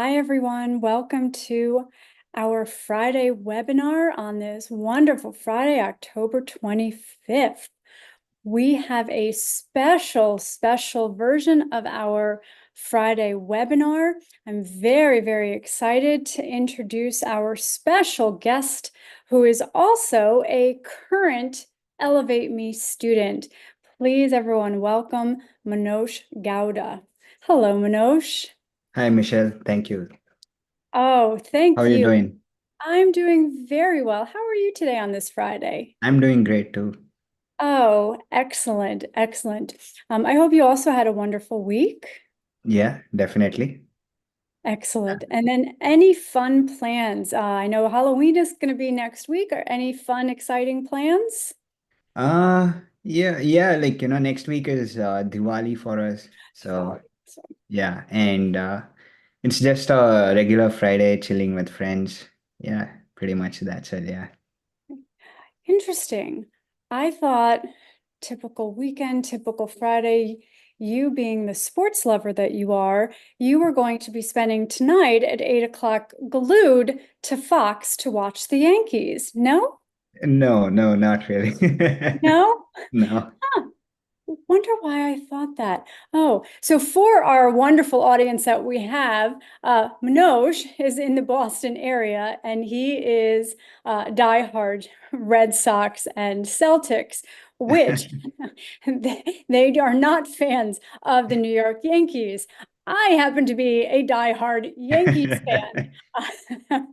Hi, everyone. Welcome to our Friday webinar on this wonderful Friday, October 25th. We have a special version of our Friday webinar. I'm very excited to introduce our special guest, who is also a current ElevateMe student. Please, everyone, welcome Manoj Gowda. Hello, Manoj. Hi, Michelle. Thank you. Oh, How thank are you you. doing? I'm doing very well. How are you today on this Friday? I'm doing great too. Oh, excellent. I hope you also had a wonderful week. Yeah, definitely. Excellent. And then any fun plans? I know Halloween is going to be next week. Or any fun, exciting plans? Yeah, next week is Diwali for us. So, Diwali. So yeah, and it's just a regular Friday chilling with friends. Yeah, pretty much that's it. Yeah. interesting. I thought typical weekend, typical Friday, you being the sports lover that you were going to be spending tonight at 8 o'clock glued to Fox to watch the Yankees. No? No, not really. No? No. Huh. Wonder why I thought that. Oh, so for our wonderful audience that we have, Manoj is in the Boston area and he is diehard Red Sox and Celtics, which they are not fans of the New York Yankees. I happen to be a diehard Yankees fan.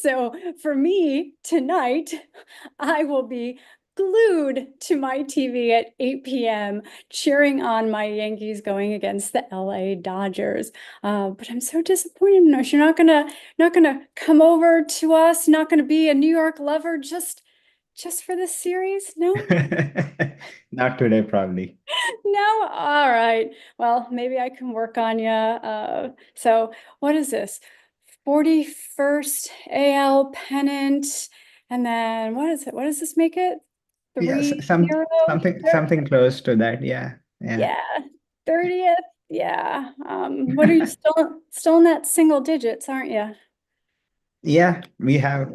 So for me tonight, I will be glued to my TV at 8 p.m. cheering on my Yankees going against the LA Dodgers. But I'm so disappointed. No, you're not gonna come over to us, not gonna be a New York lover just for this series? No? Not today, probably. No? All right. Well, maybe I can work on you. So what is this? 41st AL pennant. And then what is it? What does this make it? Yeah, 3-0. something close to that. Yeah, yeah. Yeah. 30th. Yeah. What are you still in that single digits, aren't you? Yeah, we have.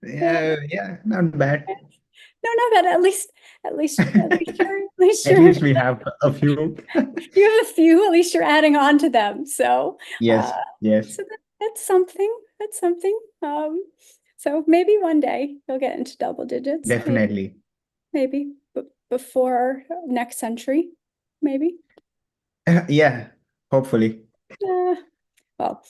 Yeah. Yeah, not bad. No, not bad. At least At you're least we have a few. you have a few, at least you're adding on to them. So uh Yes, yes, that's something. That's something. So maybe one day you'll get into double digits. definitely. Maybe before next century, maybe. Yeah, hopefully. Uh, well,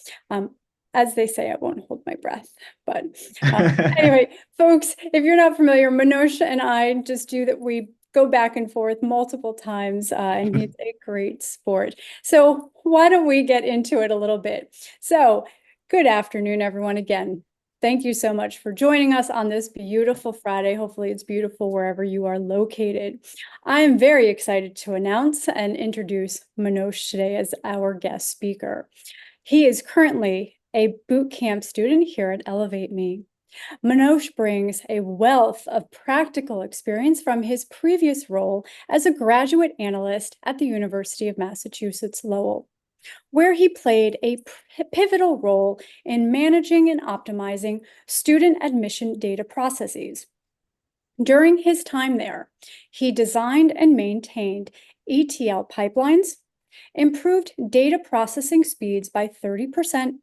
as they say, I won't hold my breath. But anyway, folks, if you're not familiar, Manoj and I just do that. We go back and forth multiple times, and he's a great sport. So why don't we get into it a little bit? So good afternoon, everyone. Again, thank you so much for joining us on this beautiful Friday. Hopefully it's beautiful wherever you are located. I am very excited to announce and introduce Manoj today as our guest speaker. He is currently a boot camp student here at ElevateMe. Manoj brings a wealth of practical experience from his previous role as a graduate analyst at the University of Massachusetts Lowell, where he played a pivotal role in managing and optimizing student admission data processes. During his time there, he designed and maintained ETL pipelines, improved data processing speeds by 30%,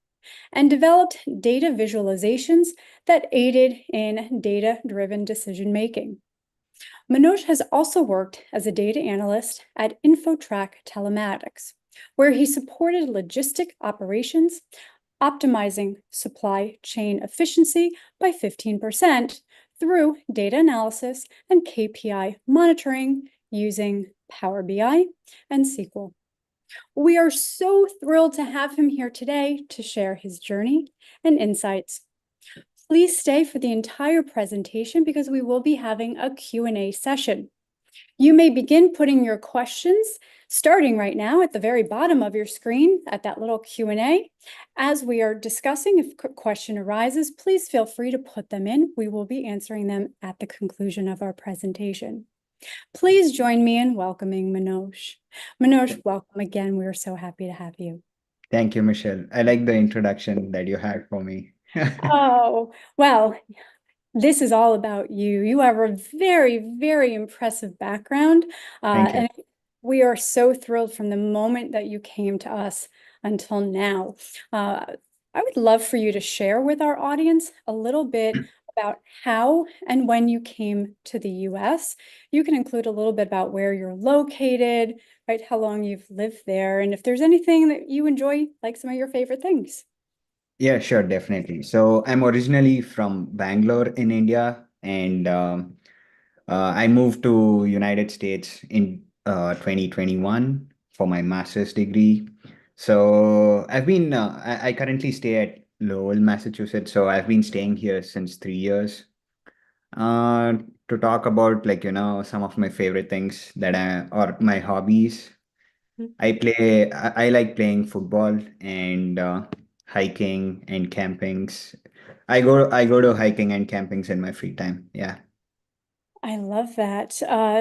and developed data visualizations that aided in data-driven decision-making. Manoj has also worked as a data analyst at InfoTrack Telematics, where he supported logistic operations, optimizing supply chain efficiency by 15% through data analysis and KPI monitoring using Power BI and SQL. We are so thrilled to have him here today to share his journey and insights. Please stay for the entire presentation because we will be having a Q&A session. You may begin putting your questions starting right now at the very bottom of your screen at that little Q&A. As we are discussing, if a question arises, please feel free to put them in. We will be answering them at the conclusion of our presentation. Please join me in welcoming Manoj. Manoj, welcome again. We are so happy to have you. Thank you, Michelle. I like the introduction that you had for me. Oh, well, this is all about you. You have a very, very impressive background. Thank you. And we are so thrilled from the moment that you came to us until now. Uh, I would love for you to share with our audience a little bit about how and when you came to the US. You can include a little bit about where you're located, right? How long you've lived there, and if there's anything that you enjoy, like some of your favorite things. Yeah, sure, definitely. So I'm originally from Bangalore in India, and I moved to United States in 2021 for my master's degree. So I currently stay at Lowell, Massachusetts. So I've been staying here since 3 years. Uh, to talk about some of my favorite things or my hobbies. I like playing football and hiking and campings. I go to hiking and campings in my free time. Yeah. I love that.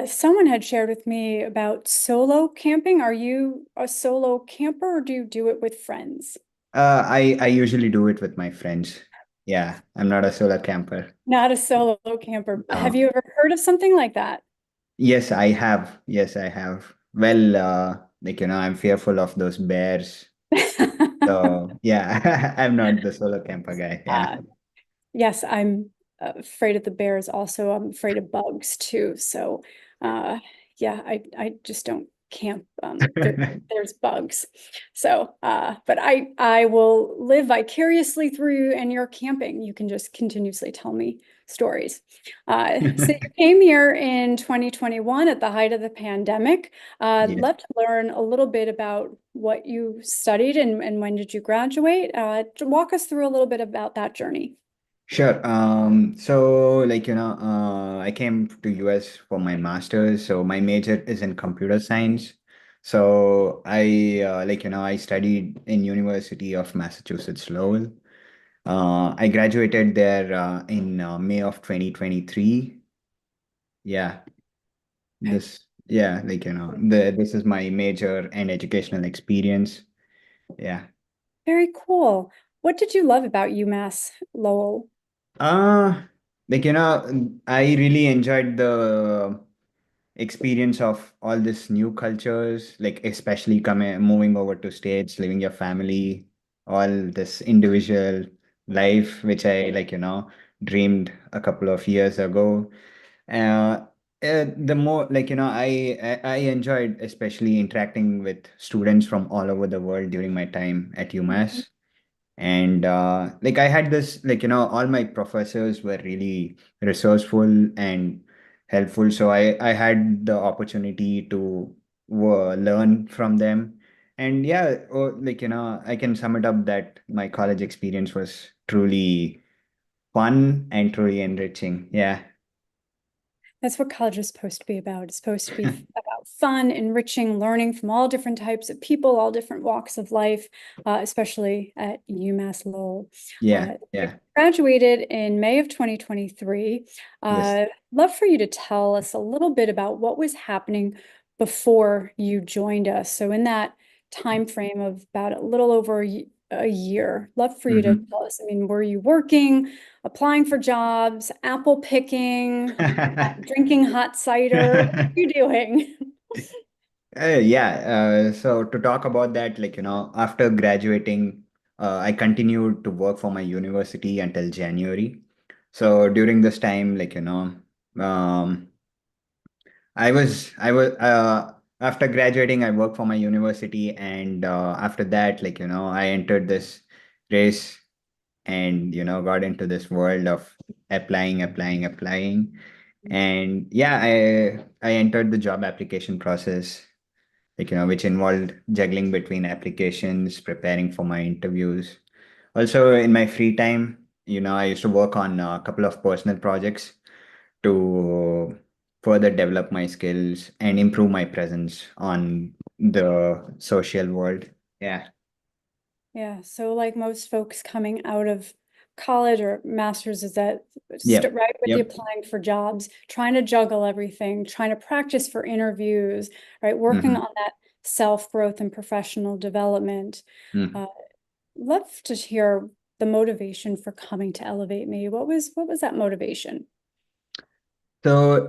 Someone had shared with me about solo camping. Are you a solo camper or do you do it with friends? I usually do it with my friends. Yeah, I'm not a solo camper. Not a solo camper. Have No. you ever heard of something like that? Yes, I have. Yes, I have. Well, I'm fearful of those bears. So yeah, I'm not the solo camper guy. Yeah. Uh, yes, I'm afraid of the bears. Also, I'm afraid of bugs too. So, uh, yeah, I just don't camp. There's bugs. So, but I will live vicariously through you and your camping. You can just continuously tell me stories. So you came here in 2021 at the height of the pandemic. I'd Yes. love to learn a little bit about what you studied and when did you graduate? Walk us through a little bit about that journey. Sure. I came to US for my master's. So my major is in computer science. So I studied in University of Massachusetts Lowell. I graduated there in May of 2023. Yeah, this is my major and educational experience. Yeah. Very cool. What did you love about UMass Lowell? Uh, I really enjoyed the experience of all this new cultures, like especially coming moving over to states, living your family, all this individual life, which I dreamed a couple of years ago. Uh, the more I enjoyed especially interacting with students from all over the world during my time at Mhm. UMass. And I had this all my professors were really resourceful and helpful, so I had the opportunity to learn from them. And yeah, I can sum it up that my college experience was truly fun and truly enriching. Yeah. That's what college is supposed to be about. It's supposed to be about fun, enriching, learning from all different types of people, all different walks of life, especially at UMass Lowell. Yeah, You yeah. graduated in May of 2023. Yes. Love for you to tell us a little bit about what was happening before you joined us. So in that time frame of about a little over a year, love for you to Mhm. tell us. I mean, were you working, applying for jobs, apple picking? Drinking hot cider. What are you doing? So to talk about that, after graduating, I continued to work for my university until January. So during this time, um, after graduating, I worked for my university, and after that, I entered this race and got into this world of applying. And yeah, I entered the job application process, which involved juggling between applications, preparing for my interviews. Also, in my free time, I used to work on a couple of personal projects to further develop my skills and improve my presence on the social world. Yeah. Yeah, so like most folks coming out of college or master's is that Yep. right with the Yep. applying for jobs, trying to juggle everything, trying to practice for interviews, right? Working Hmm. on that self-growth and professional development. Mm. Love to hear the motivation for coming to Elevate Me. What was that motivation? So,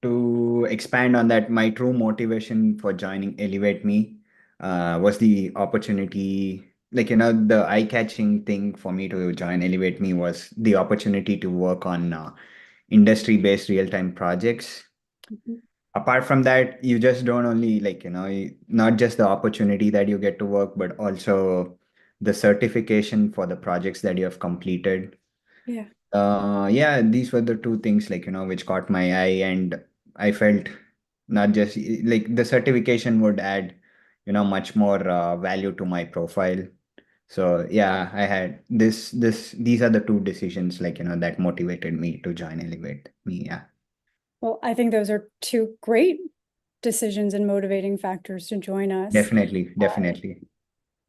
to expand on that, my true motivation for joining Elevate Me was the opportunity. The eye-catching thing for me to join Elevate Me was the opportunity to work on industry-based real-time projects. Mhm. Apart from that, you just don't only not just the opportunity that you get to work, but also the certification for the projects that you have completed. Yeah. Yeah, these were the two things which caught my eye, and I felt not just like the certification would add much more value to my profile. So yeah, I had these are the two decisions that motivated me to join Elevate Me. Yeah, Well, I think those are two great decisions and motivating factors to join us. definitely, definitely.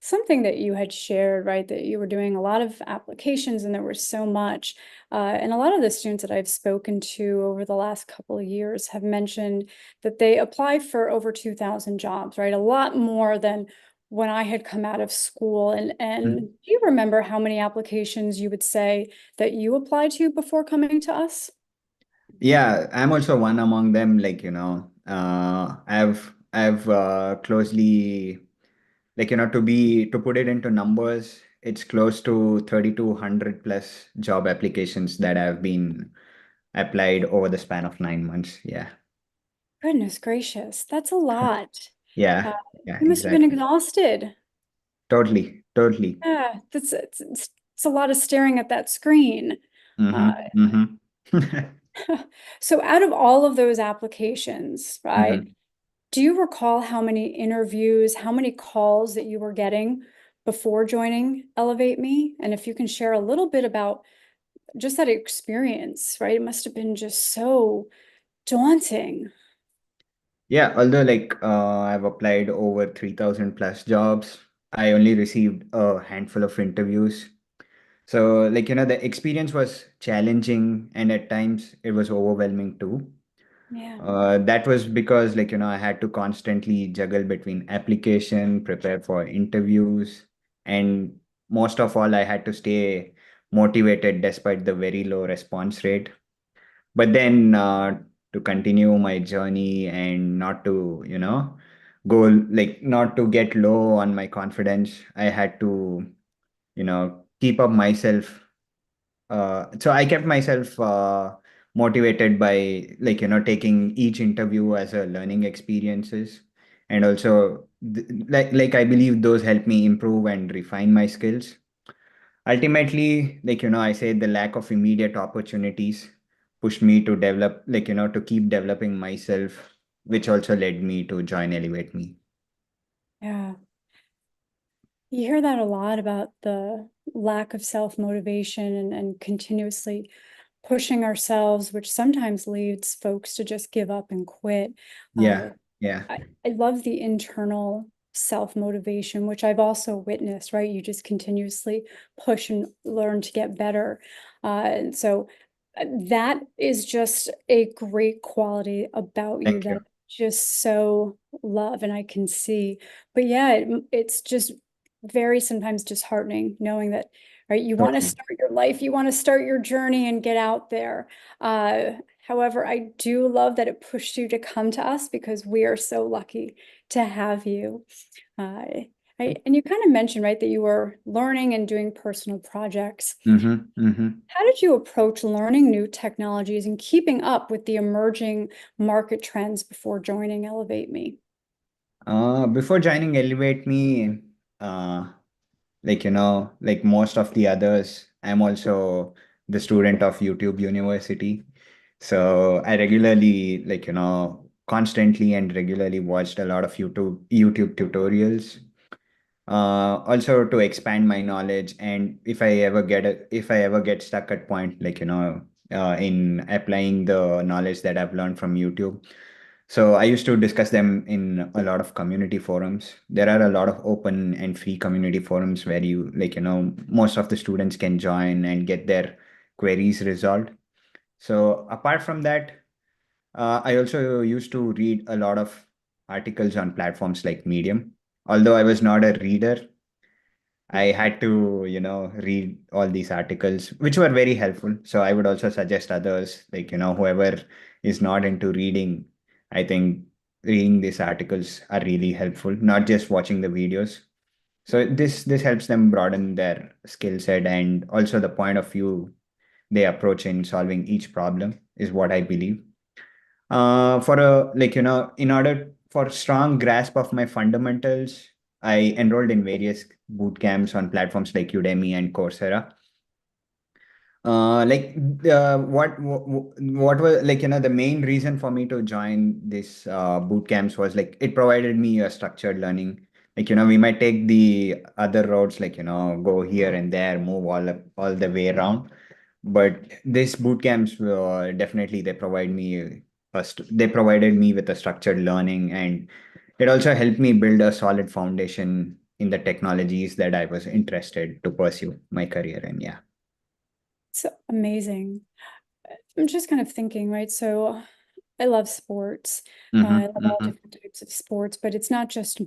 Something that you had shared, right, that you were doing a lot of applications and there was so much. And a lot of the students that I've spoken to over the last couple of years have mentioned that they apply for over 2,000 jobs, right? A lot more than when I had come out of school. And Mm. do you remember how many applications you would say that you applied to before coming to us? Yeah, I'm also one among them. I've closely to put it into numbers, it's close to 3,200 plus job applications that have been applied over the span of 9 months. Yeah, Goodness gracious, that's a lot. yeah, Uh, yeah, you must have been exactly. exhausted. Totally, totally. Yeah, it's a lot of staring at that screen. Uh, Mm-hmm, mm-hmm. so out of all of those applications, right, Mm-hmm. do you recall how many interviews, how many calls that you were getting before joining Elevate Me? And if you can share a little bit about just that experience, right? It must have been just so daunting. Yeah, although I've applied over 3,000 plus jobs, I only received a handful of interviews. So, the experience was challenging and at times it was overwhelming too. Yeah. That was because, I had to constantly juggle between application, prepare for interviews, and most of all, I had to stay motivated despite the very low response rate. But then, to continue my journey and not to, go not to get low on my confidence, I had to, keep up myself so I kept myself motivated by taking each interview as a learning experiences, and also I believe those help me improve and refine my skills. Ultimately, I say the lack of immediate opportunities pushed me to develop to keep developing myself, which also led me to join Elevate Me. Yeah. You hear that a lot about the lack of self-motivation and continuously pushing ourselves, which sometimes leads folks to just give up and quit. Uh, Yeah, yeah, I love the internal self-motivation, which I've also witnessed, right? You just continuously push and learn to get better. And so that is just a great quality about you thank that you. I just so love and I can see. But yeah, it's just very sometimes disheartening knowing that, right, you want to Totally. start your life, you want to start your journey and get out there. Uh, However, I do love that it pushed you to come to us because we are so lucky to have you. Uh, and you kind of mentioned, right, that you were learning and doing personal projects. Mm-hmm, mm-hmm. How did you approach learning new technologies and keeping up with the emerging market trends before joining Elevate Me? Before joining Elevate Me, uh, like most of the others, I'm also the student of YouTube University. So I regularly, constantly and regularly watched a lot of YouTube tutorials. Also to expand my knowledge, and if I ever get stuck at point, in applying the knowledge that I've learned from YouTube. So I used to discuss them in a lot of community forums. There are a lot of open and free community forums where most of the students can join and get their queries resolved. So apart from that, I also used to read a lot of articles on platforms like Medium. Although I was not a reader, I had to, read all these articles, which were very helpful. So I would also suggest others, like, whoever is not into reading, I think reading these articles are really helpful, not just watching the videos. So this helps them broaden their skill set, and also the point of view they approach in solving each problem is what I believe. For a like in order for strong grasp of my fundamentals, I enrolled in various boot camps on platforms like Udemy and Coursera. Like what was like the main reason for me to join this boot camps was like it provided me a structured learning. Like we might take the other roads, like go here and there, move all the way around, but this boot camps definitely they provided me with a structured learning, and it also helped me build a solid foundation in the technologies that I was interested to pursue my career in. Yeah. So amazing. I'm just kind of thinking, right? So I love sports. I love all Mm-hmm. different types of sports, but it's not just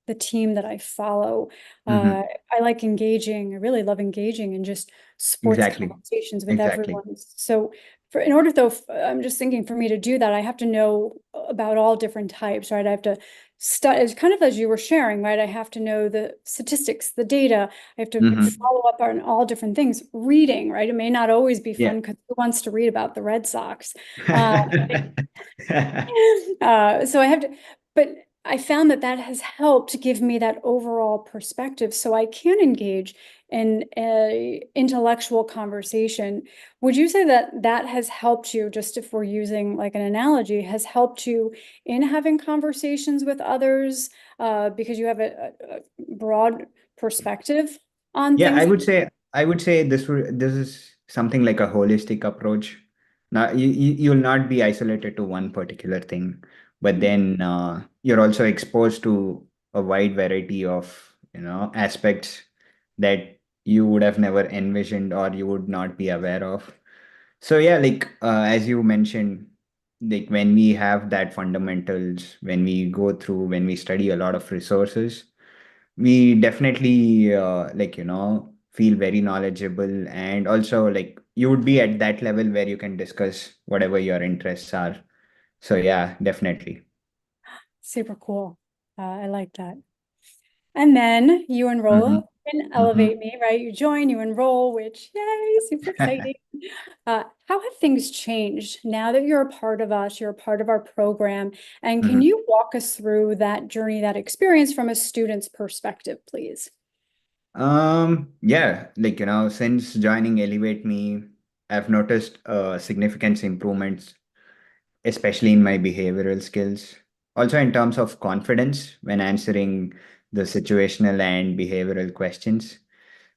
the team that I follow. Mm-hmm. I like engaging. I really love engaging in just sports Exactly. conversations with Exactly. everyone. So in order though, I'm just thinking for me to do that, I have to know about all different types, right? I have to study, it's kind of as you were sharing, right? I have to know the statistics, the data. I have to Mm-hmm. follow up on all different things. Reading, right? It may not always be Yeah. fun because who wants to read about the Red Sox? Uh, so I have to, but I found that that has helped give me that overall perspective so I can engage in a intellectual conversation. Would you say that that has helped you, just if we're using like an analogy, has helped you in having conversations with others because you have a broad perspective on Yeah, things? I would say this is something like a holistic approach. Now you'll not be isolated to one particular thing, but then you're also exposed to a wide variety of aspects that you would have never envisioned or you would not be aware of. So yeah, like as you mentioned, like when we have that fundamentals, when we study a lot of resources, we definitely feel very knowledgeable, and also like you would be at that level where you can discuss whatever your interests are. So yeah, definitely. Super cool. I like that. And then you Mm-hmm. enroll in Mm-hmm. Elevate Me, right? You join, you enroll, which yay, super exciting. How have things changed now that you're a part of us, you're a part of our program? And can Mm-hmm. you walk us through that journey, that experience from a student's perspective, please? Yeah, like since joining Elevate Me, I've noticed significant improvements, especially in my behavioral skills. Also, in terms of confidence when answering the situational and behavioral questions.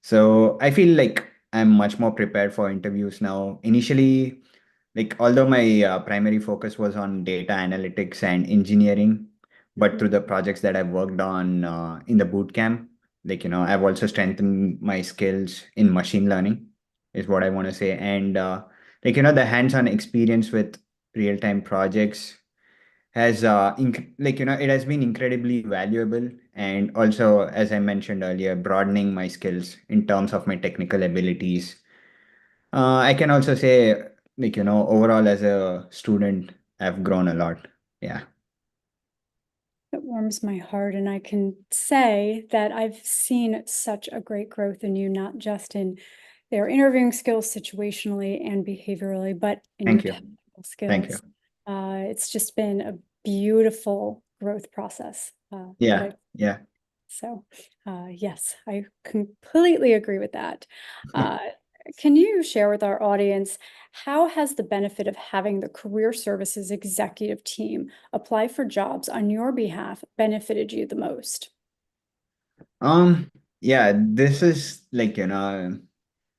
So I feel like I'm much more prepared for interviews now. Initially, like although my primary focus was on data analytics and engineering, but through Mhm. the projects that I've worked on in the boot camp, like I've also strengthened my skills in machine learning, is what I want to say. And the hands-on experience with real-time projects has it has been incredibly valuable, and also, as I mentioned earlier, broadening my skills in terms of my technical abilities. I can also say, overall as a student, I've grown a lot. Yeah. It warms my heart, and I can say that I've seen such a great growth in you, not just in their interviewing skills situationally and behaviorally, but in your Thank you. technical Thank you. skills. It's just been a beautiful growth process that Yeah. I Yeah. so yes, I completely agree with that. Uh, can you share with our audience how has the benefit of having the career services executive team apply for jobs on your behalf benefited you the most? Yeah, this is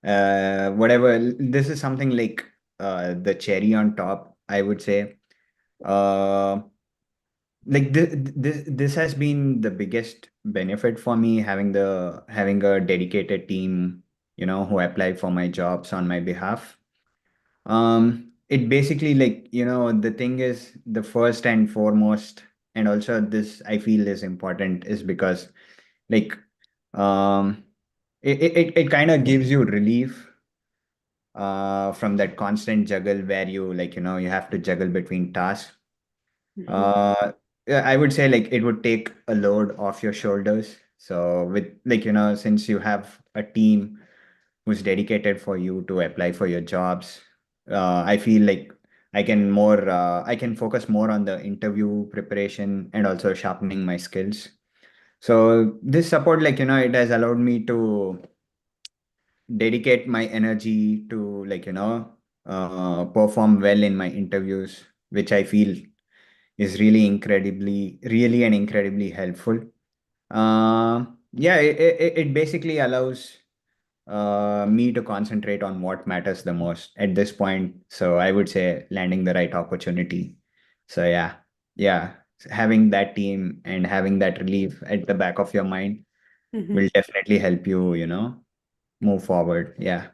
whatever, this is something like the cherry on top, I would say. Uh, this has been the biggest benefit for me, having a dedicated team, who apply for my jobs on my behalf. It basically, the thing is, the first and foremost, and also this I feel is important is because like um it kind of gives you relief from that constant juggle where you like you have to juggle between tasks. Mhm. uh yeah, I would say like it would take a load off your shoulders. So with like since you have a team who's dedicated for you to apply for your jobs, I feel like I can focus more on the interview preparation and also sharpening my skills. So this support, like it has allowed me to dedicate my energy to perform well in my interviews, which I feel is really and incredibly helpful. Yeah, it basically allows me to concentrate on what matters the most at this point. So I would say landing the right opportunity. So yeah, having that team and having that relief at the back of your mind Mhm. will definitely help you, move forward. Yeah.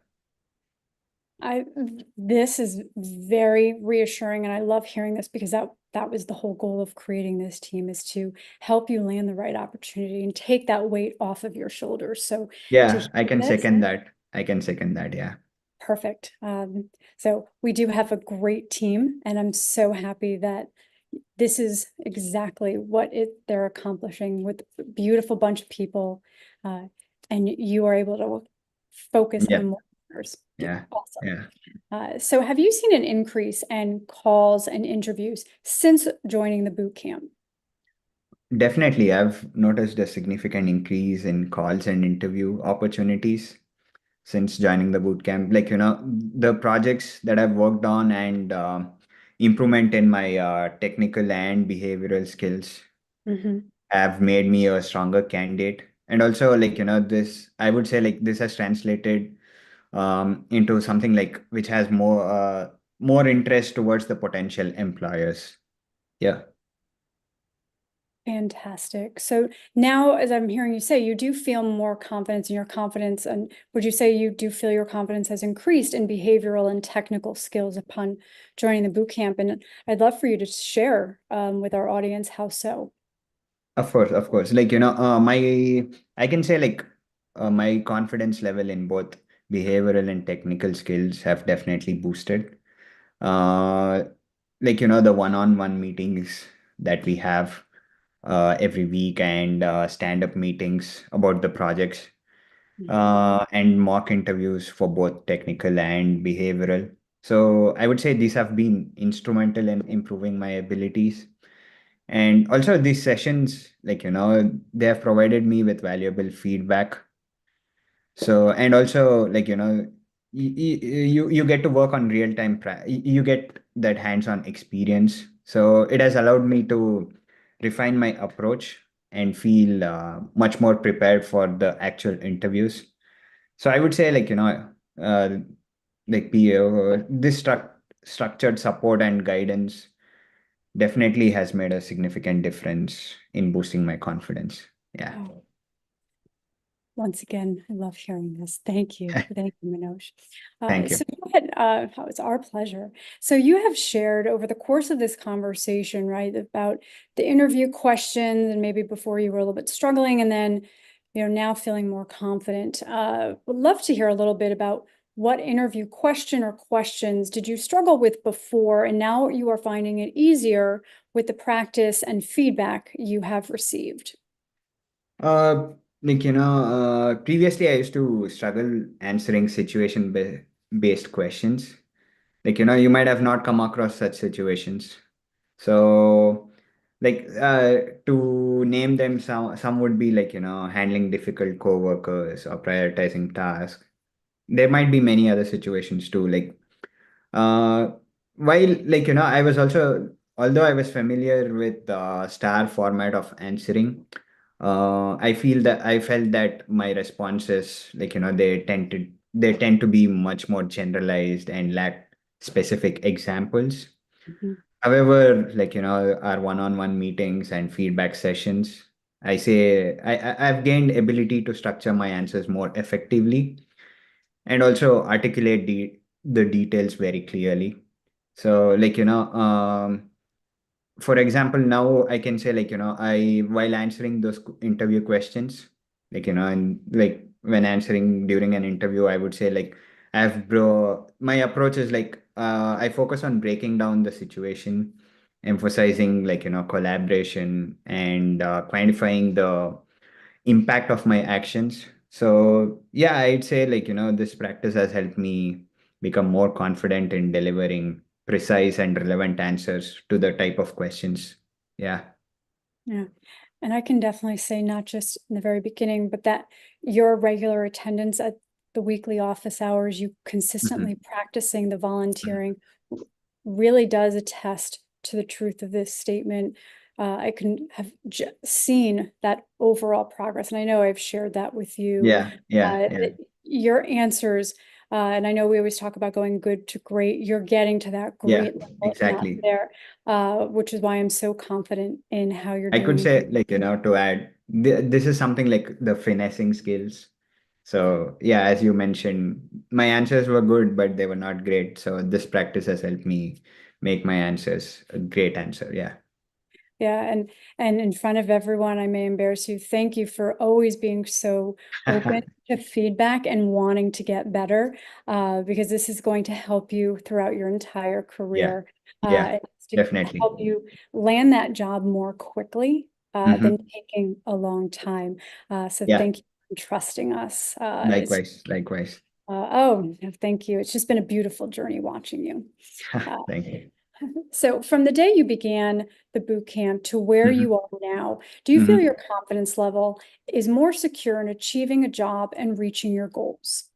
I this is very reassuring, and I love hearing this because that was the whole goal of creating this team, is to help you land the right opportunity and take that weight off of your shoulders. So to Yeah, hear I can this, second that. I can second that. Yeah. perfect. So we do have a great team, and I'm so happy that this is exactly what they're accomplishing with a beautiful bunch of people, uh, and you are able to focus Yeah. on more partners. Yeah. Awesome. Yeah. So have you seen an increase in calls and interviews since joining the boot camp? Definitely. I've noticed a significant increase in calls and interview opportunities since joining the boot camp. Like, the projects that I've worked on and improvement in my technical and behavioral skills Mhm. have made me a stronger candidate. And also, like, this, I would say, like, this has translated into something like which has more interest towards the potential employers. Yeah. Fantastic. So now, as I'm hearing you say, you do feel more confidence in your confidence. And would you say you do feel your confidence has increased in behavioral and technical skills upon joining the boot camp? And I'd love for you to share with our audience how so. Of course, of course. Like, I can say like my confidence level in both behavioral and technical skills have definitely boosted. Uh, like, the one-on-one meetings that we have every week and stand-up meetings about the projects Mhm. and mock interviews for both technical and behavioral. So I would say these have been instrumental in improving my abilities. And also these sessions, like, they have provided me with valuable feedback. So, and also like, you get to work on real time, you get that hands-on experience. So it has allowed me to refine my approach and feel much more prepared for the actual interviews. So I would say like, uh, this structured support and guidance definitely has made a significant difference in boosting my confidence. Yeah. Oh, once again, I love hearing this. Thank you. Thank you, Manoj. Thank you. So you had, oh, it's our pleasure. So you have shared over the course of this conversation, right, about the interview questions and maybe before you were a little bit struggling and then, now feeling more confident. Would love to hear a little bit about what interview question or questions did you struggle with before, and now you are finding it easier with the practice and feedback you have received. Uh, Previously I used to struggle answering based questions. Like, you might have not come across such situations. So, like, to name them, some would be like, handling difficult coworkers or prioritizing tasks. There might be many other situations too. Like, Uh, while like I was also although I was familiar with the star format of answering, I felt that my responses like they tend to be much more generalized and lack specific examples. Mhm. However, like our one-on-one meetings and feedback sessions, I've gained ability to structure my answers more effectively and also articulate the details very clearly. So like for example, now I can say, like, I, while answering those interview questions, like, and like when answering during an interview, I would say, like, my approach is like, I focus on breaking down the situation, emphasizing, like, collaboration, and quantifying the impact of my actions. So yeah, I'd say, like, this practice has helped me become more confident in delivering precise and relevant answers to the type of questions. Yeah. Yeah. And I can definitely say, not just in the very beginning, but that your regular attendance at the weekly office hours, you Mhm. consistently practicing the volunteering really does attest to the truth of this statement. I can have seen that overall progress, and I know I've shared that with you. Yeah, yeah, yeah, Your answers, and I know we always talk about going good to great. You're getting to that yeah, great level, if not exactly. there, which is why I'm so confident in how you're I could doing. say, like, to add, this is something like the finessing skills. So yeah, as you mentioned, my answers were good, but they were not great. So this practice has helped me make my answers a great answer. Yeah. Yeah, and in front of everyone, I may embarrass you. Thank you for always being so open to feedback and wanting to get better, because this is going to help you throughout your entire Yeah, career. yeah, It's to definitely. help you land that job more quickly, than Hmm. taking a long time. So Yeah, thank you for trusting us. likewise, likewise. Oh, no, thank you. It's just been a beautiful journey watching you. Uh, Thank you. so from the day you began the boot camp to where Hmm. you are now, do you feel Hmm. your confidence level is more secure in achieving a job and reaching your goals?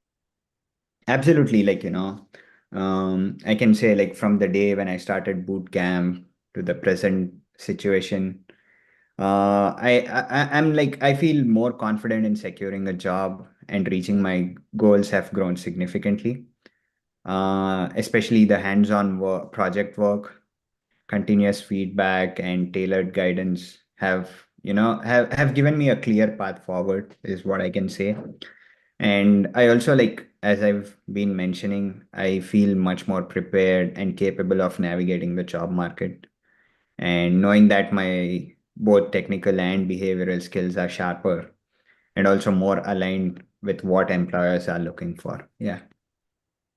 Absolutely. Like, I can say, like, from the day when I started boot camp to the present situation, I'm like, I feel more confident in securing a job, and reaching my goals have grown significantly. Especially the hands-on work, project work, continuous feedback, and tailored guidance have given me a clear path forward, is what I can say. And I also, like, as I've been mentioning, I feel much more prepared and capable of navigating the job market, and knowing that my both technical and behavioral skills are sharper, and also more aligned with what employers are looking for. Yeah.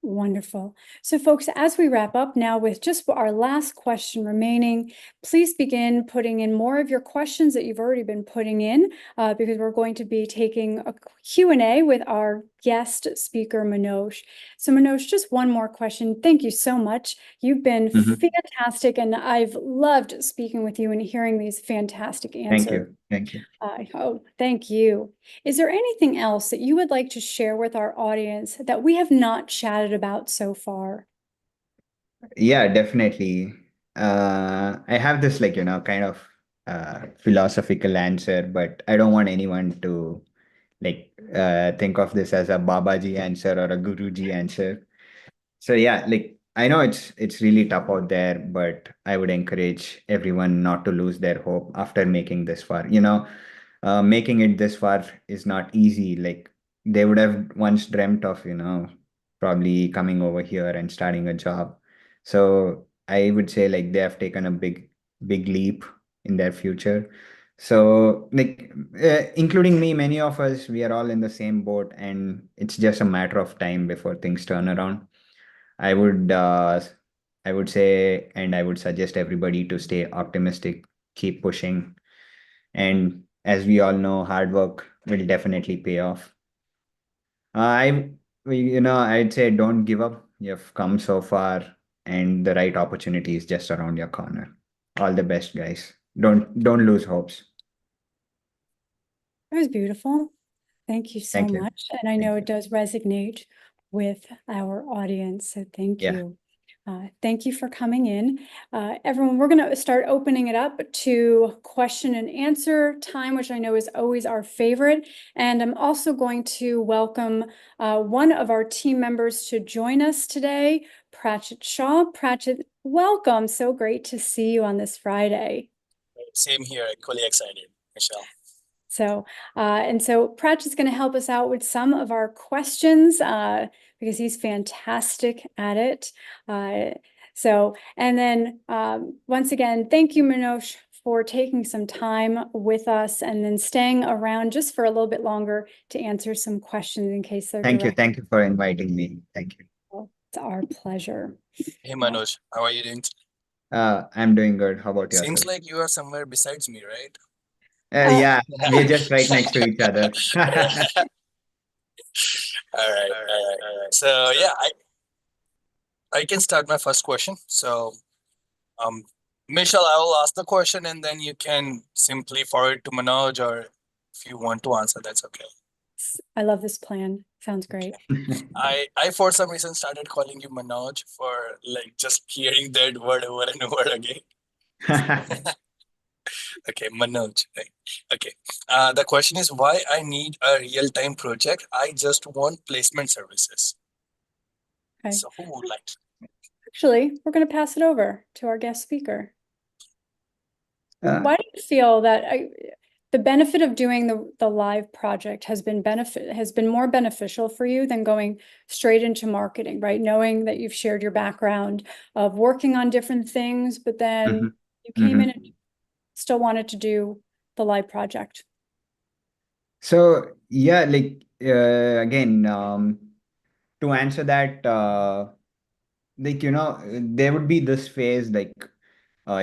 Wonderful. So, folks, as we wrap up now with just our last question remaining, please begin putting in more of your questions that you've already been putting in, because we're going to be taking a Q&A with our guest speaker, Manoj. So, Manoj, just one more question. Thank you so much. You've been Hmm. fantastic, and I've loved speaking with you and hearing these fantastic Thank answers. you. Thank you. Oh, thank you. Is there anything else that you would like to share with our audience that we have not chatted about so far? Yeah, definitely. I have this, like, kind of philosophical answer, but I don't want anyone to, like, think of this as a Babaji answer or a Guruji answer. So yeah, like, I know it's really tough out there, but I would encourage everyone not to lose their hope after making this far. Making it this far is not easy. Like, they would have once dreamt of, probably coming over here and starting a job. So I would say, like, they have taken a big leap in their future. So, like, including me, many of us, we are all in the same boat, and it's just a matter of time before things turn around. I would I would say, and I would suggest everybody to stay optimistic, keep pushing, and as we all know, hard work will definitely pay off. I'd say, don't give up. You've come so far, and the right opportunity is just around your corner. All the best, guys. Don't lose hopes. That was beautiful. Thank you so Thank you. much. And I know Thank it you. does resonate with our audience. So thank Yeah. you. Thank you for coming in. Everyone, we're going to start opening it up to question and answer time, which I know is always our favorite. And I'm also going to welcome one of our team members to join us today, Pratchett Shaw. Pratchett, welcome. So great to see you on this Friday. Same here, equally excited, Michelle. So Pratch is going to help us out with some of our questions, because he's fantastic at it. So, and then once again, thank you, Manoj, for taking some time with us and then staying around just for a little bit longer to answer some questions in case they're Thank you. direct. Thank you for inviting me. Thank you. It's our pleasure. Hey Manoj, how are you doing? I'm doing good. How about Seems yourself? like you are somewhere besides me, right? Yeah, we're just right next to each other. All right, all right. So yeah, I can start my first question. So um Michelle, I will ask the question and then you can simply forward it to Manoj, or if you want to answer, that's okay. I love this plan. Sounds great. I for some reason started calling you Manoj for like just hearing that word over and over again. Okay, Manoj. Right. Okay. The question is why I need a real-time project. I just want placement services. Okay. So who would like to? Actually, we're going to pass it over to our guest speaker. Uh, Why do you feel that the benefit of doing the live project has been more beneficial for you than going straight into marketing, right? Knowing that you've shared your background of working on different things, but then you came in and still wanted to do the live project. So yeah, like again, to answer that, like there would be this phase like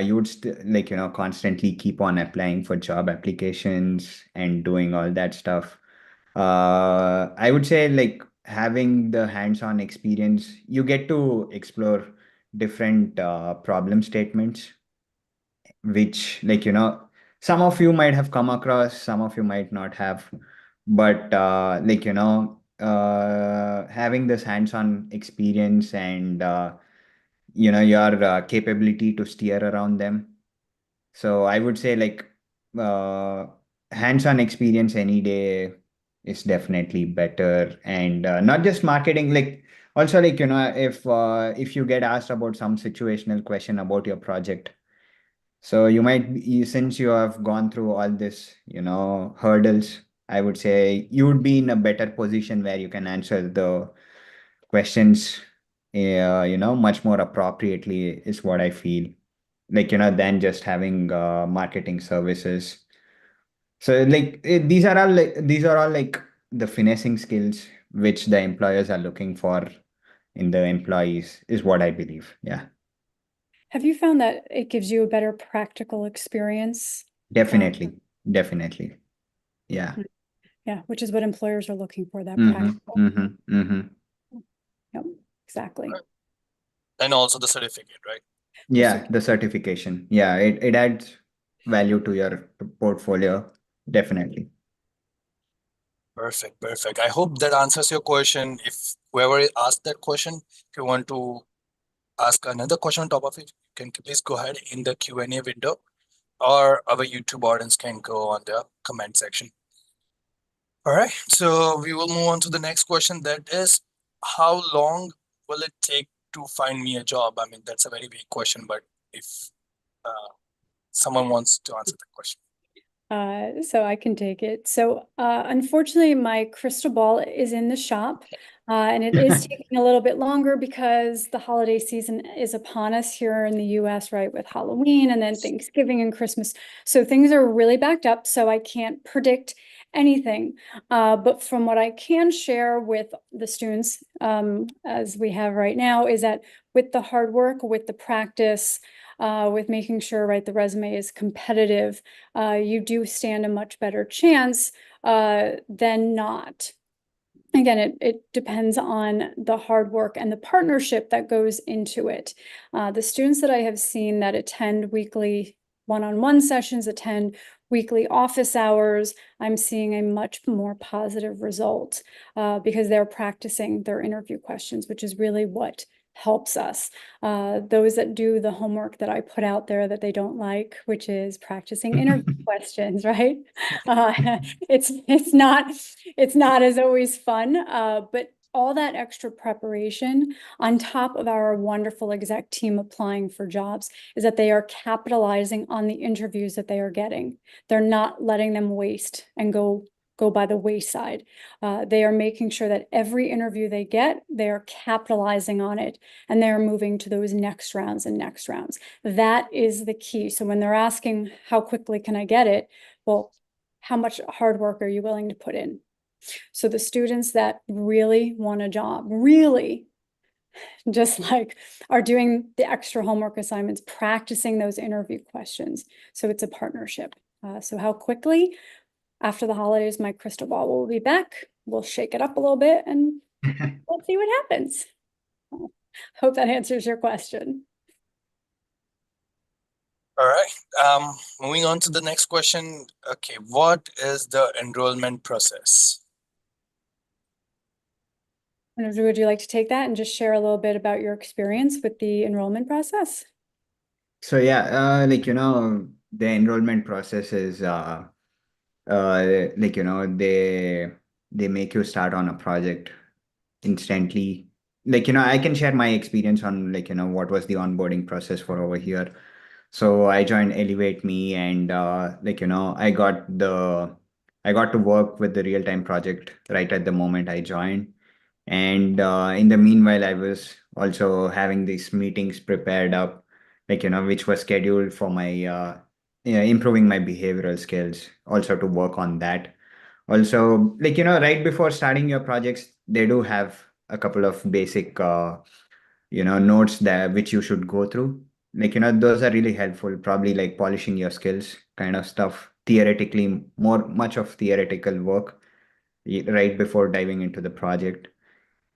you would like constantly keep on applying for job applications and doing all that stuff. I would say like having the hands-on experience, you get to explore different problem statements, which like some of you might have come across, some of you might not have, but like having this hands-on experience and your capability to steer around them. So I would say like uh, hands-on experience any day is definitely better, and not just marketing. Like also like if you get asked about some situational question about your project, so since you have gone through all this hurdles, I would say you would be in a better position where you can answer the questions much more appropriately is what I feel, like than just having marketing services. So like these are all like the finessing skills which the employers are looking for in the employees is what I believe. Yeah, Have you found that it gives you a better practical experience? definitely. Definitely. Yeah. Yeah, which is what employers are looking for, that practical. Yep, exactly. And also the certificate, right? Yeah, the certification. Yeah, it adds value to your portfolio. Definitely. Perfect, perfect. I hope that answers your question. If whoever asked that question, if you want to ask another question on top of it, you can please go ahead in the Q&A window, or our YouTube audience can go on the comment section. All right, so we will move on to the next question. That is, how long will it take to find me a job? I mean, that's a very big question, but if someone wants to answer the question. So I can take it. So unfortunately, my crystal ball is in the shop, and it is taking a little bit longer because the holiday season is upon us here in the US, right, with Halloween and then Thanksgiving and Christmas. So things are really backed up, so I can't predict anything. But from what I can share with the students, as we have right now, is that with the hard work, with the practice, with making sure, right, the resume is competitive, you do stand a much better chance than not. Again, it depends on the hard work and the partnership that goes into it. The students that I have seen that attend weekly one-on-one sessions, attend weekly office hours, I'm seeing a much more positive result because they're practicing their interview questions, which is really what helps us. Those that do the homework that I put out there that they don't like, which is practicing interview questions, right? It's not as always fun, but all that extra preparation on top of our wonderful exec team applying for jobs is that they are capitalizing on the interviews that they are getting. They're not letting them waste and go go by the wayside. They are making sure that every interview they get, they are capitalizing on it, and they're moving to those next rounds and next rounds. That is the key. So when they're asking, how quickly can I get it? Well, how much hard work are you willing to put in? So the students that really want a job, really just like are doing the extra homework assignments, practicing those interview questions. So it's a partnership. So how quickly? After the holidays, my crystal ball will be back. We'll shake it up a little bit and we'll see what happens. Hope that answers your question. All right. Moving on to the next question. Okay, what is the enrollment process? Would you like to take that and just share a little bit about your experience with the enrollment process? So yeah, the enrollment process is they make you start on a project instantly. I can share my experience on what was the onboarding process for over here. So I joined ElevateMe, and I got to work with the real-time project right at the moment I joined. And in the meanwhile, I was also having these meetings prepared up, which was scheduled for my improving my behavioral skills, also to work on that. Also, right before starting your projects, they do have a couple of basic notes that which you should go through. Those are really helpful, probably like polishing your skills kind of stuff, theoretically, much of theoretical work right before diving into the project.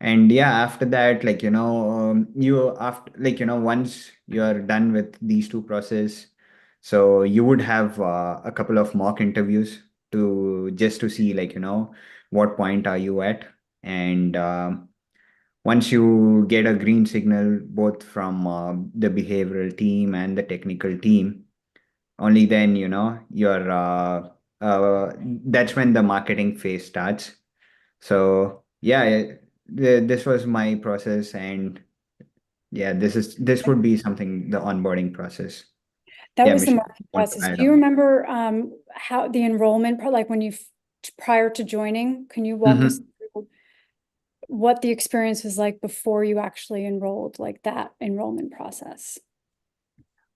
And yeah, after that, you after once you're done with these two process, so you would have a couple of mock interviews to just to see what point are you at. And once you get a green signal both from the behavioral team and the technical team, only then you're that's when the marketing phase starts. So yeah, this was my process, and yeah, this would be something, the onboarding process. That Yeah, was the Michelle, marketing want to process. add Do you on? remember how the enrollment, like when you prior to joining, can you walk us Mhm. through what the experience was like before you actually enrolled, like that enrollment process?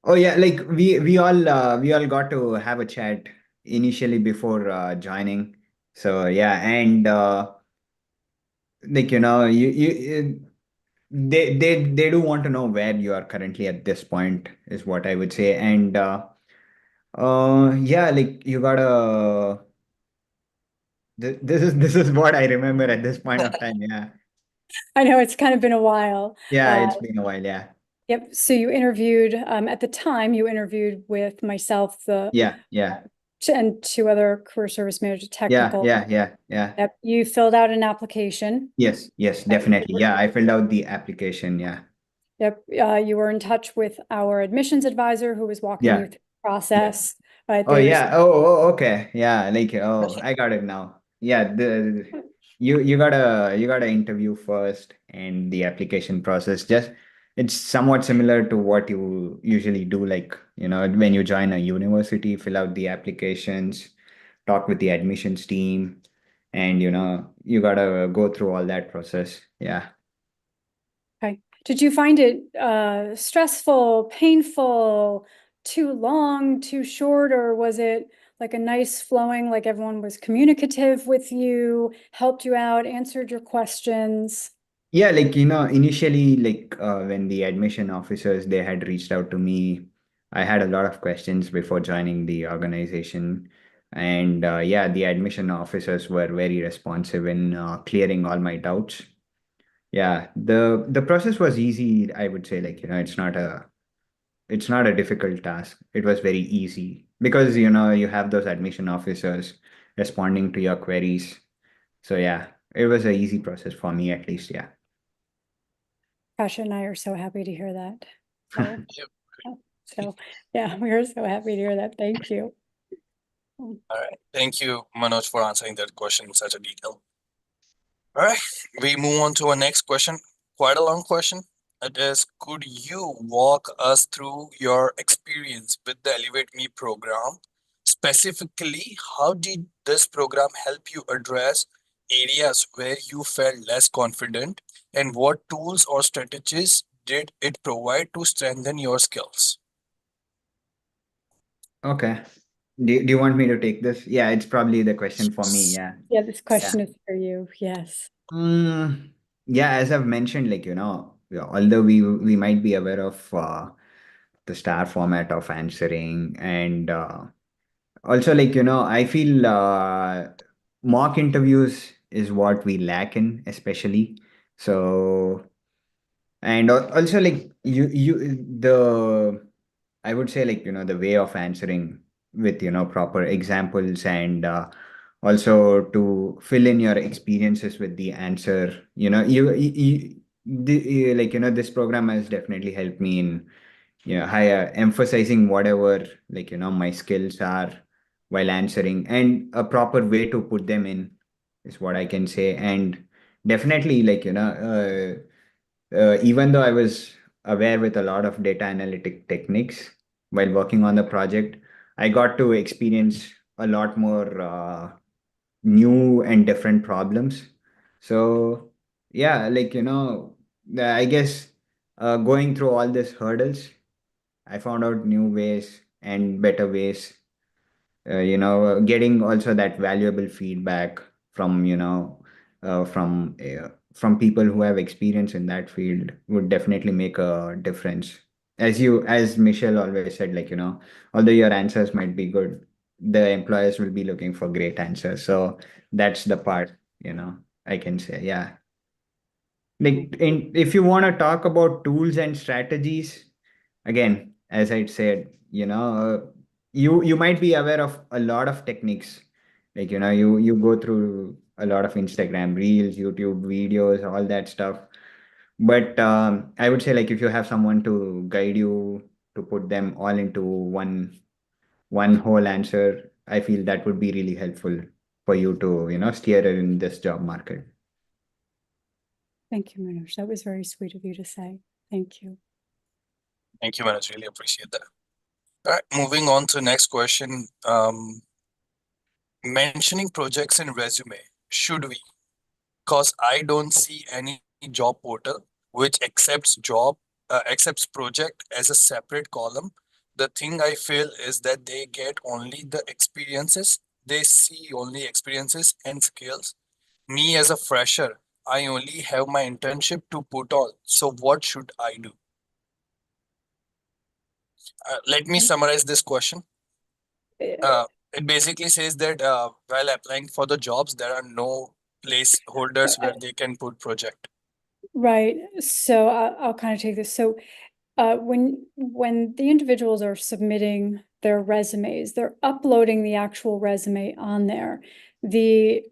Oh yeah, like we all got to have a chat initially before joining. So yeah, and they do want to know where you are currently at this point, is what I would say. And yeah, like you gotta this is what I remember at this point of time. Yeah. I know it's kind of been a while. Yeah, it's been a while. Yeah. Yep. So you interviewed, at the time you interviewed with myself, Yeah. Yeah. and two other career service manager Yeah. technical. Yeah. Yeah. Yeah. Yep. You filled out an application. Yes. Yes. Definitely. Yeah. I filled out the application. Yeah. Yep. You were in touch with our admissions advisor who was walking you Yeah. through the Yeah. process. Right. Oh There's yeah. Okay. Yeah. I got it now. Yeah. You gotta interview first, and the application process just it's somewhat similar to what you usually do. When you join a university, fill out the applications, talk with the admissions team, and you gotta go through all that process. Yeah. Okay. Did you find it stressful, painful, too long, too short, or was it like a nice flowing, like everyone was communicative with you, helped you out, answered your questions? Yeah, initially, when the admission officers they had reached out to me, I had a lot of questions before joining the organization. And yeah, the admission officers were very responsive in clearing all my doubts. Yeah, the process was easy, I would say. It's not a difficult task. It was very easy because you have those admission officers responding to your queries. So yeah, it was an easy process for me, at least. Yeah. Kasha and I are so happy to hear that. So, Yep. so yeah, we are so happy to hear that. Thank you. All right. Thank you, Manoj, for answering that question in such a detail. All right. We move on to our next question. Quite a long question. It is, could you walk us through your experience with the Elevate Me program, Specifically, how did this program help you address areas where you felt less confident, and what tools or strategies did it provide to strengthen your skills? Okay. Do you want me to take this? Yeah, it's probably the question for me. Yeah. Yeah, this Yeah. question is for you. Yes. Yeah, as I've mentioned, yeah, although we might be aware of the star format of answering, and also, I feel mock interviews is what we lack in, especially. So, and also, I would say, the way of answering with, proper examples, and also to fill in your experiences with the answer. This program has definitely helped me in, higher emphasizing whatever, my skills are while answering, and a proper way to put them in is what I can say. And definitely, even though I was aware with a lot of data analytic techniques while working on the project, I got to experience a lot more new and different problems. So, yeah, I guess going through all these hurdles, I found out new ways and better ways, getting also that valuable feedback from, from people who have experience in that field would definitely make a difference. As Michelle always said, although your answers might be good, the employers will be looking for great answers. So that's the part, I can say. Yeah. If you want to talk about tools and strategies, again, as I said, you might be aware of a lot of techniques. You go through a lot of Instagram reels, YouTube videos, all that stuff. But I would say, if you have someone to guide you to put them all into one whole answer, I feel that would be really helpful for you to, steer in this job market. Thank you, Manoj. That was very sweet of you to say. Thank you. Thank you, Manoj. Really appreciate that. All right, moving on to the next question. Mentioning projects in resume, should we? Because I don't see any job portal which accepts project as a separate column. The thing I feel is that they get only the experiences. They see only experiences and skills. Me as a fresher, I only have my internship to put on. So what should I do? Let me summarize this question. It basically says that while applying for the jobs, there are no placeholders where they can put project. Right. So I'll kind of take this. So when the individuals are submitting their resumes, they're uploading the actual resume on there. The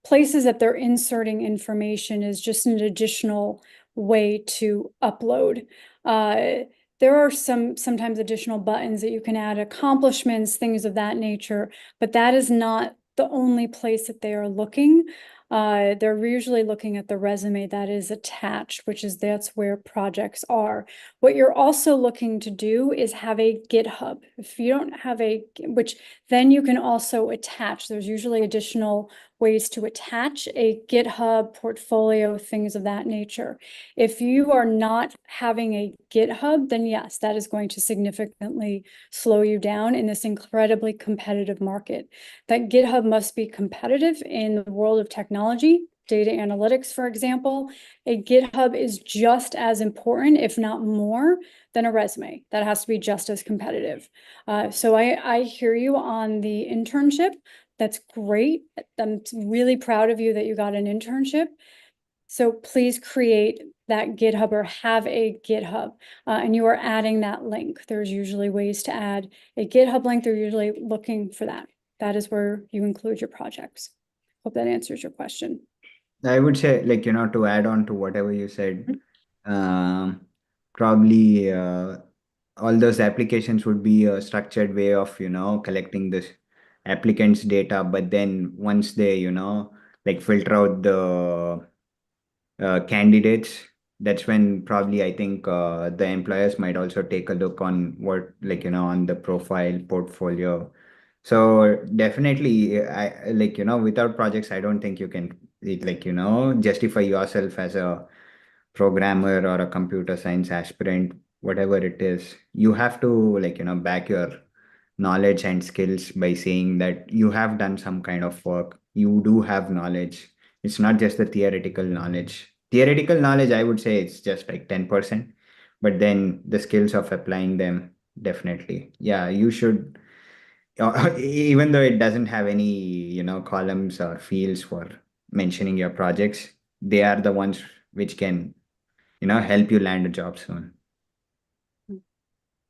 places that they're inserting information is just an additional way to upload. There are sometimes additional buttons that you can add, accomplishments, things of that nature, but that is not the only place that they are looking. They're usually looking at the resume that is attached, that's where projects are. What you're also looking to do is have a GitHub. If you don't have which then you can also attach. There's usually additional ways to attach a GitHub portfolio, things of that nature. If you are not having a GitHub, then yes, that is going to significantly slow you down in this incredibly competitive market. That GitHub must be competitive in the world of technology, data analytics, for example. A GitHub is just as important, if not more, than a resume. That has to be just as competitive. So I hear you on the internship. That's great. I'm really proud of you that you got an internship. So please create that GitHub or have a GitHub, and you are adding that link. There's usually ways to add a GitHub link. They're usually looking for that. That is where you include your projects. Hope that answers your question. I would say, to add on to whatever you said, probably all those applications would be a structured way of, collecting this applicants' data. But then once they, filter out the candidates, that's when probably I think the employers might also take a look on what, like, on the profile portfolio. So definitely, I like, without projects, I don't think you can, like, justify yourself as a programmer or a computer science aspirant, whatever it is. You have to, like, back your knowledge and skills by saying that you have done some kind of work. You do have knowledge. It's not just the theoretical knowledge. Theoretical knowledge, I would say it's just like 10%, but then the skills of applying them, definitely. Yeah, you should, even though it doesn't have any, columns or fields for mentioning your projects, they are the ones which can, help you land a job soon.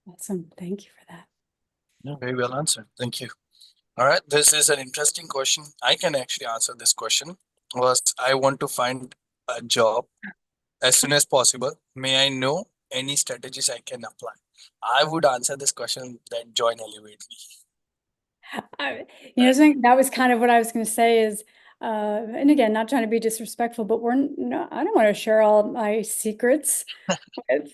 Awesome. Thank you for that. No, very well answered. Thank you. All right, this is an interesting question. I can actually answer this question. Was I want to find a job as soon as possible. May I know any strategies I can apply? I would answer this question that join Elevate Me. Something that was kind of what I was going to say is, and again, not trying to be disrespectful, but I don't want to share all my secrets with,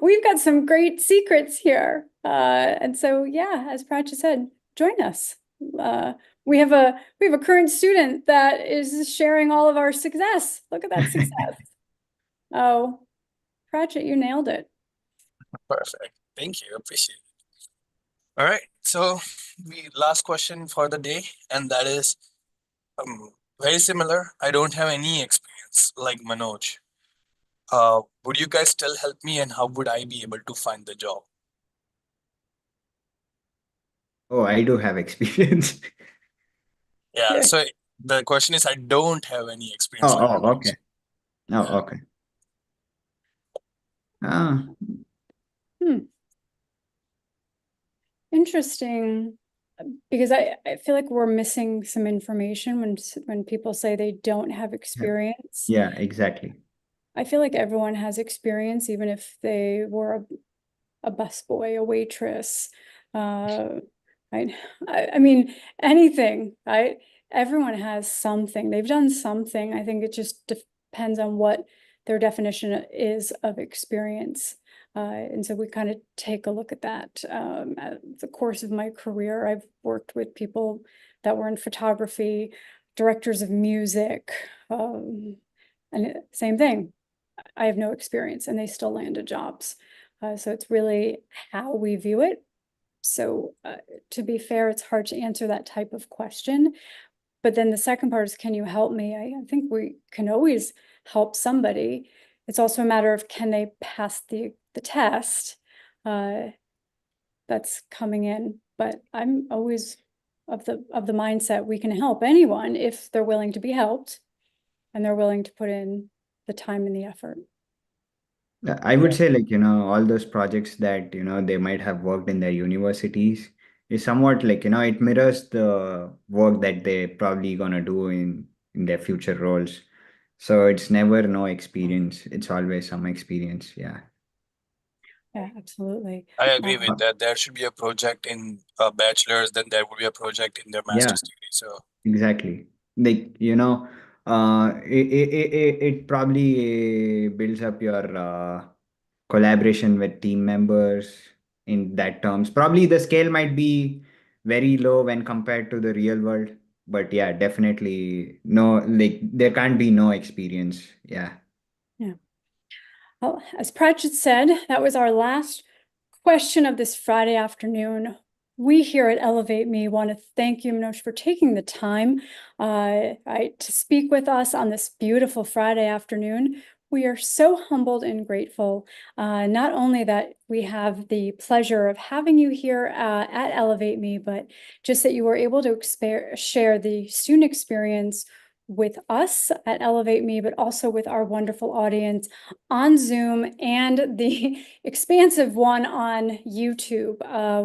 we've got some great secrets here. And so, yeah, as Pratchett said, join us. We have a current student that is sharing all of our success. Look at that success. Oh, Pratchett, you nailed it. Perfect. Thank you. Appreciate it. All right. So the last question for the day, and that is very similar. I don't have any experience like Manoj. Would you guys still help me, and how would I be able to find the job? Oh, I do have experience. Yeah. So the question is, I don't have any experience like Oh, Manoj. okay. Oh, okay. Ah, Interesting, because I feel like we're missing some information when people say they don't have experience. yeah, exactly. I feel like everyone has experience, even if they were a busboy, a waitress. I mean, anything, right? Everyone has something. They've done something. I think it just depends on what their definition is of experience. And so we kind of take a look at that. At the course of my career, I've worked with people that were in photography, directors of music, and same thing. I have no experience and they still landed jobs. So it's really how we view it. So to be fair, it's hard to answer that type of question. But then the second part is, can you help me? I think we can always help somebody. It's also a matter of, can they pass the test that's coming in? But I'm always of the mindset we can help anyone if they're willing to be helped and they're willing to put in the time and the effort. I would say, like, all those projects that, they might have worked in their universities is somewhat like, it mirrors the work that they probably gonna do in their future roles. So it's never no experience. It's always some experience. Yeah. Yeah, absolutely. I agree with that. There should be a project in a bachelor's, then there would be a project in their Yeah, master's degree. So exactly. Like, it probably builds up your collaboration with team members in that terms. Probably the scale might be very low when compared to the real world, but yeah, definitely no, like there can't be no experience. Yeah. Yeah. Well, as Pratchett said, that was our last question of this Friday afternoon. We here at ElevateMe want to thank you, Manoj, for taking the time to speak with us on this beautiful Friday afternoon. We are so humbled and grateful, not only that we have the pleasure of having you here at ElevateMe, but just that you were able to share the student experience with us at ElevateMe, but also with our wonderful audience on Zoom and the expansive one on YouTube.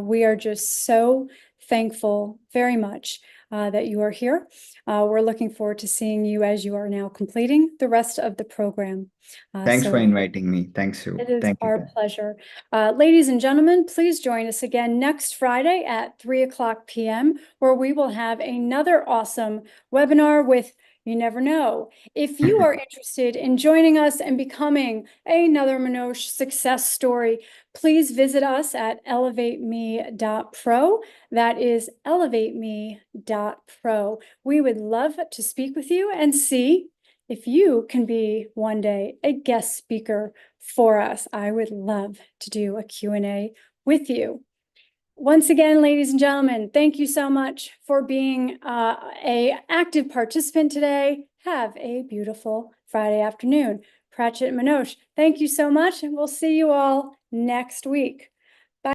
We are just so thankful very much that you are here. We're looking forward to seeing you as you are now completing the rest of the program. Thanks for So inviting me. Thanks, Sue. it is Thank you. our pleasure. Ladies and gentlemen, please join us again next Friday at 3:00 p.m., where we will have another awesome webinar with You never know. If you are interested in joining us and becoming another Manoj success story, please visit us at ElevateMe.pro. That is ElevateMe.pro. We would love to speak with you and see if you can be one day a guest speaker for us. I would love to do a Q&A with you. Once again, ladies and gentlemen, thank you so much for being an active participant today. Have a beautiful Friday afternoon. Pratchett and Manoj, thank you so much, and we'll see you all next week.